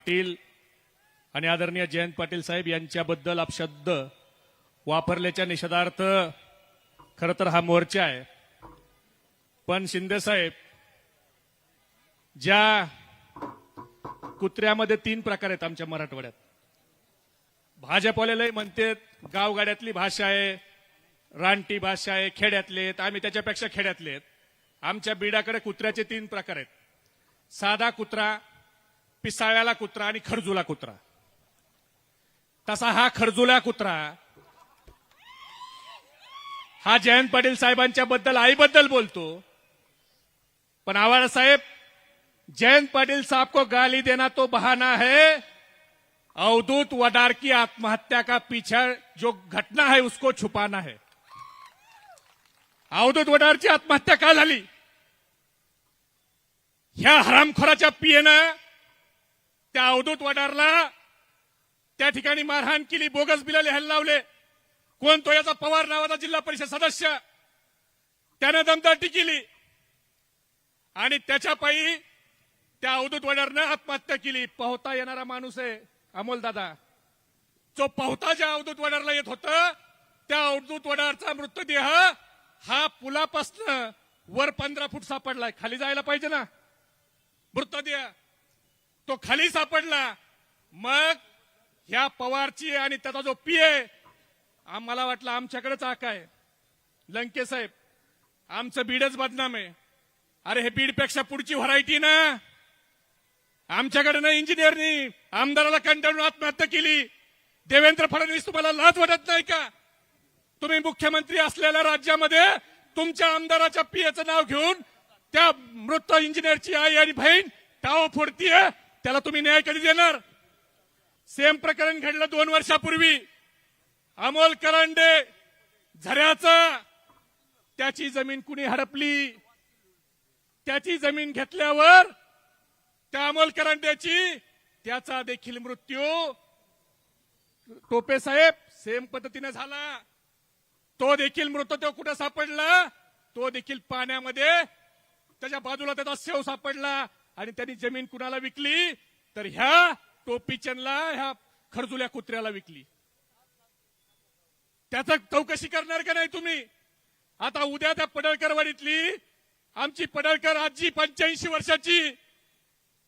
पाटील आणि आदरणीय जयंत पाटील साहेब यांच्याबद्दल अपशब्द वापरल्याच्या निषेधार्थ खरं तर हा मोर्चा आहे. पण शिंदे साहेब, ज्या कुत्र्यामध्ये 3 प्रकार आहेत आमच्या मराठवाड्यात. भाजपवाले म्हणतात गावगाड्यातली भाषा आहे, रानटी भाषा आहे, खेड्यातले आहेत. आम्ही त्याच्यापेक्षा खेड्यातले आहेत. आमच्या बीडाकडे कुत्र्याचे 3 प्रकार आहेत: साधा कुत्रा, पिसाळ्याला कुत्रा आणि खरजुला कुत्रा. तसा हा खरजुला कुत्रा हा जयंत पाटील साहेबांच्या बद्दल, आईबद्दल बोलतो. पण आवाज साहेब, जयंत पाटिल साहब को गाली देना तो बहाना है, अवधूत वडार की आत्महत्या का पीछे जो घटना है उसको छुपाना है. अवधूत वडारची आत्महत्या का झाली? ह्या हरामखोराच्या पीएनं त्या अवधूत वडारला त्या ठिकाणी मारहाण केली, बोगस बिलं लिहायला लावले. कोण तो? याचा पवार नावाचा जिल्हा परिषद सदस्य. त्यानं दमदाटी केली आणि त्याच्या पायी त्या अवधूत वडारनं आत्महत्या केली. पोहता येणारा माणूस आहे अमोल दादा. जो पोहता ज्या अवधूत वडारला येत होतं, त्या अवधूत वडारचा मृतदेह हा पुलापासून वर 15 फूट सापडलाय. खाली जायला पाहिजे ना मृतदेह, तो खाली सापडला. मग ह्या पवारची आणि त्याचा जो पीए, आम्हाला वाटलं आमच्याकडेच आका आहे. लंके साहेब, आमचं बीडच बदनाम आहे. अरे हे बीडपेक्षा पुढची व्हरायटी ना. आमच्याकडे ना इंजिनियरनी आमदाराला कंटाळून आत्महत्या केली. देवेंद्र फडणवीस, तुम्हाला लाज वाटत नाही का? तुम्ही मुख्यमंत्री असलेल्या राज्यामध्ये तुमच्या आमदाराच्या पीएचं नाव घेऊन त्या मृत इंजिनियरची आई आणि बहीण टाव फोडतीये. त्याला तुम्ही न्याय कधी देणार? सेम प्रकरण घडलं 2 वर्षापूर्वी. अमोल करंडे झऱ्याचं, त्याची जमीन कुणी हडपली. त्याची जमीन घेतल्यावर त्या अमोल करंडेची, त्याचा देखील मृत्यू टोपे साहेब सेम पद्धतीने झाला. तो देखील मृतदेह कुठे सापडला? तो देखील पाण्यामध्ये, त्याच्या बाजूला त्याचा शव सापडला. आणि त्यांनी जमीन कुणाला विकली? तर ह्या टोपीचंदला, ह्या खरजुल्या कुत्र्याला विकली. त्याचा चौकशी करणार का नाही तुम्ही? आता उद्या त्या पडळकरवाडीतली आमची पडळकर आजी 85 वर्षाची,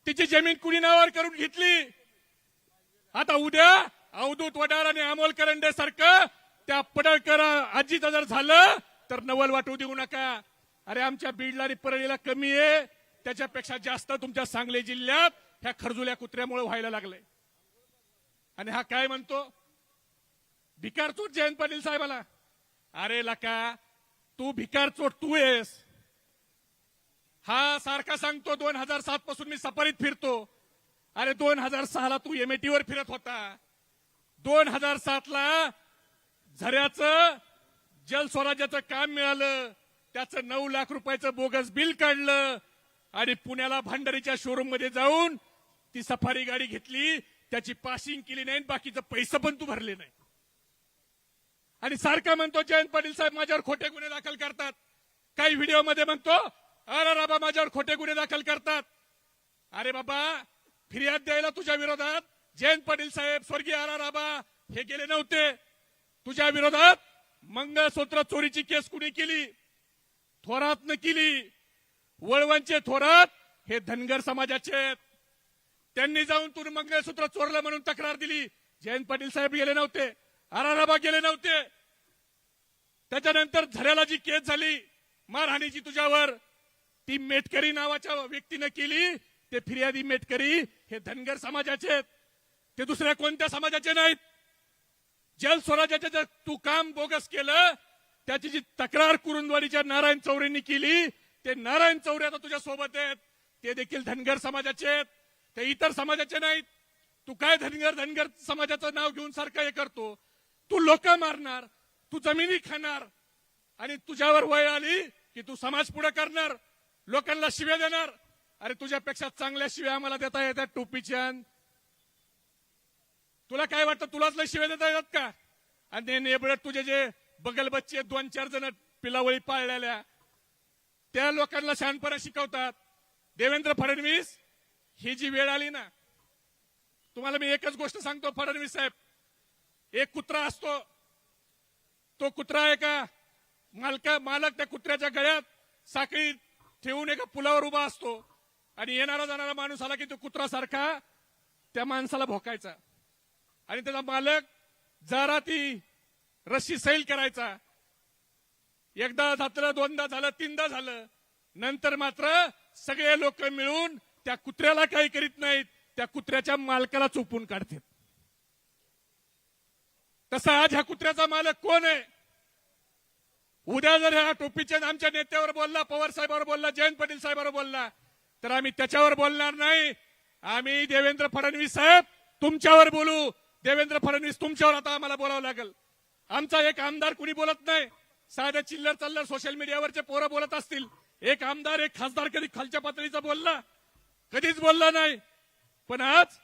तिची जमीन कुणी नावावर करून घेतली. आता उद्या अवधूत वडार आणि अमोल करंडे सारखं त्या पडळकर आजीचं जर झालं तर नवल वाटू देऊ नका. अरे आमच्या बीडला आणि परळीला कमी आहे, त्याच्यापेक्षा जास्त तुमच्या सांगली जिल्ह्यात ह्या खरजुल्या कुत्र्यामुळे व्हायला लागलंय. आणि हा काय म्हणतो? भिकारचोट जयंत पाटील साहेबाला. अरे लका, तू भिकारचोट तू आहेस. हा सारखा सांगतो 2007 पासून मी सफारीत फिरतो. अरे 2006 ला तू एमएटी वर फिरत होता. 2007 ला झऱ्याचं जलस्वराज्याचं काम मिळालं, त्याचं 9 लाख रुपयाचं बोगस बिल काढलं आणि पुण्याला भांडारीच्या शोरूम मध्ये जाऊन ती सफारी गाडी घेतली, त्याची पासिंग केली नाही, बाकीचं पैसे पण तू भरले नाही. आणि सारखा म्हणतो जयंत पाटील साहेब माझ्यावर खोटे गुन्हे दाखल करतात. काही व्हिडिओ मध्ये म्हणतो अरे बाबा माझ्यावर खोटे गुन्हे दाखल करतात. अरे बाबा, फिर्याद द्यायला तुझ्या विरोधात जयंत पाटील साहेब, स्वर्गीय आर राबा हे गेले नव्हते. तुझ्या विरोधात मंगळसूत्र चोरीची केस कुणी केली? थोरातनं केली. वळवणचे थोरात हे धनगर समाजाचे आहेत. त्यांनी जाऊन तू मंगळसूत्र चोरलं म्हणून तक्रार दिली. जयंत पाटील साहेब गेले नव्हते, आराराबा गेले नव्हते. त्याच्यानंतर झऱ्याला जी केस झाली मारहाणीची तुझ्यावर, ती मेटकरी नावाच्या व्यक्तीने केली. ते फिर्यादी मेटकरी हे धनगर समाजाचे आहेत, ते दुसऱ्या कोणत्या समाजाचे नाहीत. जल स्वराज्याचे जर तू काम बोगस केलं, त्याची जी तक्रार कुरुंदवाडीच्या नारायण चौरेंनी केली, ते नारायण चौरे आता तुझ्या सोबत आहेत. ते देखील धनगर समाजाचे आहेत, ते इतर समाजाचे नाहीत. तू काय धनगर समाजाचं नाव घेऊन सारखं हे करतो? तू लोक मारणार, तू जमिनी खाणार आणि तुझ्यावर वय आली की तू समाज पुढे करणार, लोकांना शिव्या देणार. अरे तुझ्यापेक्षा चांगल्या शिव्या आम्हाला देता येतात टोपीचंद. तुला काय वाटतं तुलाच लय शिव्या देता येतात का? आणि नेबळत तुझे जे बगल बच्चे 2-4 जण पिलावळी पाळलेल्या, त्या लोकांना शहाणपणा शिकवतात. देवेंद्र फडणवीस, ही जी वेळ आली ना, तुम्हाला मी एकच गोष्ट सांगतो फडणवीस साहेब, एक कुत्रा असतो, तो कुत्रा एका मालक त्या कुत्र्याच्या गळ्यात साखळी ठेवून एका पुलावर उभा असतो आणि येणारा जाणारा माणूस आला की तो कुत्रा सारखा त्या माणसाला भोकायचा आणि त्याचा मालक जरा ती रस्सी सैल करायचा. एकदा झालं, दोनदा झालं, तीनदा झालं, नंतर मात्र सगळे लोक मिळून त्या कुत्र्याला काही करीत नाहीत, त्या कुत्र्याच्या मालकाला चोपून काढतात. तसा आज ह्या कुत्र्याचा मालक कोण आहे? उद्या जर ह्या टोपीच्या आमच्या नेत्यावर बोलला, पवार साहेबांवर बोलला, जयंत पाटील साहेबांवर बोलला, तर आम्ही त्याच्यावर बोलणार नाही. आम्ही देवेंद्र फडणवीस साहेब तुमच्यावर बोलू. देवेंद्र फडणवीस तुमच्यावर आता आम्हाला बोलावं लागेल. आमचा एक आमदार कुणी बोलत नाही. साध्या चिल्लर चल्लर सोशल मीडियावरचे पोरं बोलत असतील. एक आमदार, एक खासदार कधी खालच्या पातळीचा बोलला? कधीच बोलला नाही. पण आज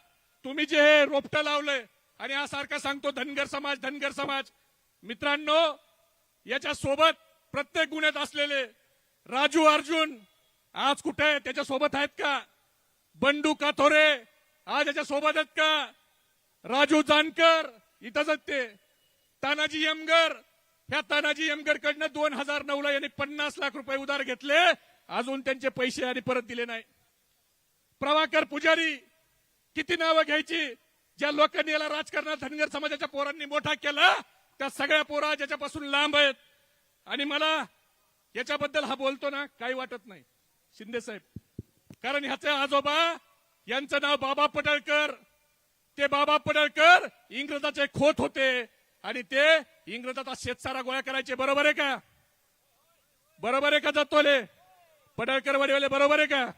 तुम्ही जे हे रोपटं लावलंय आणि हा सारखा सांगतो धनगर समाज, धनगर समाज. मित्रांनो, याच्या सोबत प्रत्येक गुन्ह्यात असलेले राजू अर्जुन आज कुठे आहे? त्याच्या सोबत आहेत का? बंडू काथोरे आज याच्या सोबत आहेत का? राजू जानकर इथंच आहेत ते. तानाजी यमगर, ह्या तानाजी यमगर कडनं 2009 ला यांनी 50 लाख रुपये उधार घेतले, अजून त्यांचे पैसे आणि परत दिले नाही. प्रभाकर पुजारी, किती नावं घ्यायची? ज्या लोकांनी याला राजकारणात धनगर समाजाच्या पोरांनी मोठा केला, त्या सगळ्या पोरा ज्याच्यापासून लांब आहेत. आणि मला याच्याबद्दल हा बोलतो ना, काही वाटत नाही शिंदे साहेब, कारण ह्याचे आजोबा यांचं नाव बाबा पडळकर. ते बाबा पडळकर इंग्रजाचे खोत होते आणि ते इंग्रजाचा शेतसारा गोळा करायचे. बरोबर आहे का? बरोबर आहे का जातोले पडळकर वडीवाले? बरोबर आहे का?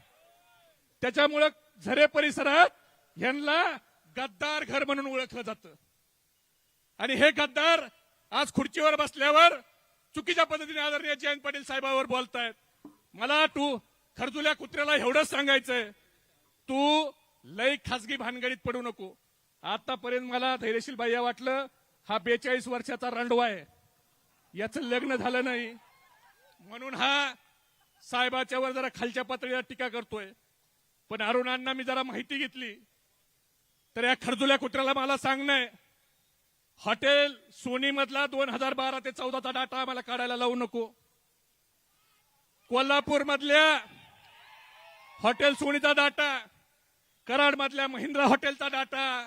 त्याच्यामुळं झरे परिसरात यांना गद्दार घर म्हणून ओळखलं जातं. आणि हे गद्दार आज खुर्चीवर बसल्यावर चुकीच्या पद्धतीने आदरणीय जयंत पाटील साहेबांवर बोलतायत. मला तू खरजुल्या कुत्र्याला एवढंच सांगायचंय, तू लय खासगी भानगडीत पडू नको. आतापर्यंत मला धैर्यशील बाह्य वाटलं, हा 42 वर्षाचा रणडवा आहे, याचं लग्न झालं नाही म्हणून हा साहेबाच्या वर जरा खालच्या पातळीवर टीका करतोय. पण अरुणांना मी जरा माहिती घेतली तर या खरजुल्या कुत्र्याला मला सांगणं, हॉटेल सोनी मधला 2012 ते 14चा डाटा आम्हाला काढायला लावू नको. कोल्हापूर मधल्या हॉटेल सोनीचा डाटा, कराड मधल्या महिंद्रा हॉटेलचा डाटा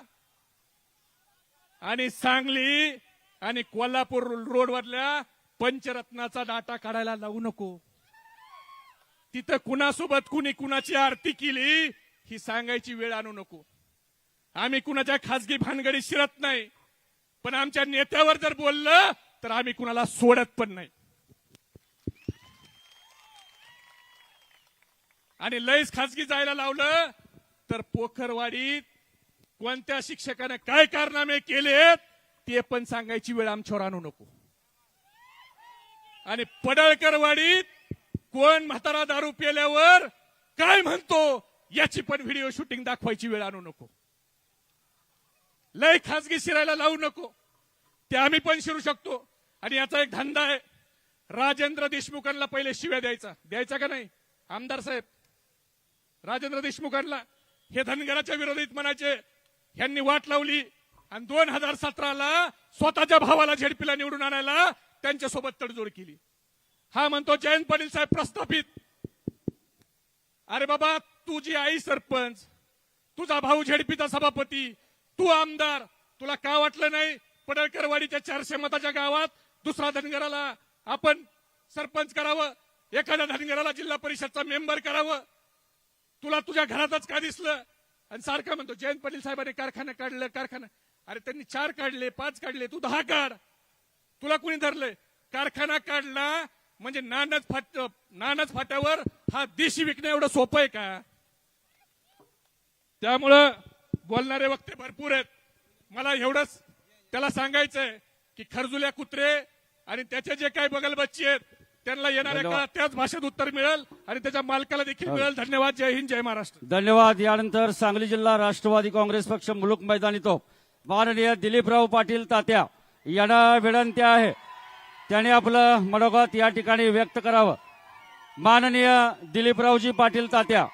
आणि सांगली आणि कोल्हापूर रोड वरल्या पंचरत्नाचा डाटा काढायला लावू नको. तिथं कुणासोबत कुणी कुणाची आरती केली ही सांगायची वेळ आणू नको. आम्ही कुणाच्या खासगी भानगडीत शिरत नाही, पण आमच्या नेत्यावर जर बोललं तर आम्ही कुणाला सोडत पण नाही. आणि लयच खासगी जायला लावलं तर पोखरवाडीत कोणत्या शिक्षकाने काय कारनामे केलेत ते पण सांगायची वेळ आमच्यावर आणू नको. आणि पडळकरवाडीत कोण म्हातारा दारू पिल्यावर काय म्हणतो याची पण व्हिडिओ शूटिंग दाखवायची वेळ आणू नको. लय खासगी शिरायला लावू नको. ते आम्ही पण शिरू शकतो. आणि याचा एक धंदा आहे, राजेंद्र देशमुखांना पहिले शिव्या द्यायचा का नाही? आमदार साहेब, राजेंद्र देशमुखांना हे धनगराच्या विरोधीत म्हणायचे, ह्यांनी वाट लावली आणि 2017ला स्वतःच्या भावाला झेडपीला निवडून आणायला त्यांच्यासोबत तडजोड केली. हा म्हणतो जयंत पाटील साहेब प्रस्थापित. अरे बाबा, तुझी आई सरपंच, तुझा भाऊ झेडपीचा सभापती, तू आमदार, तुला का वाटलं नाही पडळकरवाडीच्या 400 मताच्या गावात दुसरा धनगराला आपण सरपंच करावं, एखाद्या धनगराला जिल्हा परिषदचा मेंबर करावं? तुला तुझ्या घरातच का दिसलं? आणि सारखा म्हणतो जयंत पाटील साहेबांनी कारखाना काढलं, कारखाना. अरे त्यांनी 4 काढले, 5 काढले, तू 10 काढ. तुला कुणी धरलंय? कारखाना काढला म्हणजे नानच फाट्यावर हा देशी विकणं एवढं सोपं आहे का? त्यामुळं बोलणारे वक्ते भरपूर आहेत. मला एवढंच त्याला सांगायचंय की खरजुल्या कुत्रे आणि त्याचे जे काही बगलबच्चे आहेत त्यांना येणाऱ्या काळात त्याच भाषेत उत्तर मिळेल आणि त्याच्या मालकाला देखील मिळेल. धन्यवाद. जय हिंद, जय महाराष्ट्र. धन्यवाद. यानंतर सांगली जिल्हा राष्ट्रवादी काँग्रेस पक्ष मुलुक मैदानी तो माननीय दिलीपराव पाटील तात्या यांना विनंती आहे त्याने आपलं मनोगत या ठिकाणी व्यक्त करावं. माननीय दिलीपरावजी पाटील तात्या.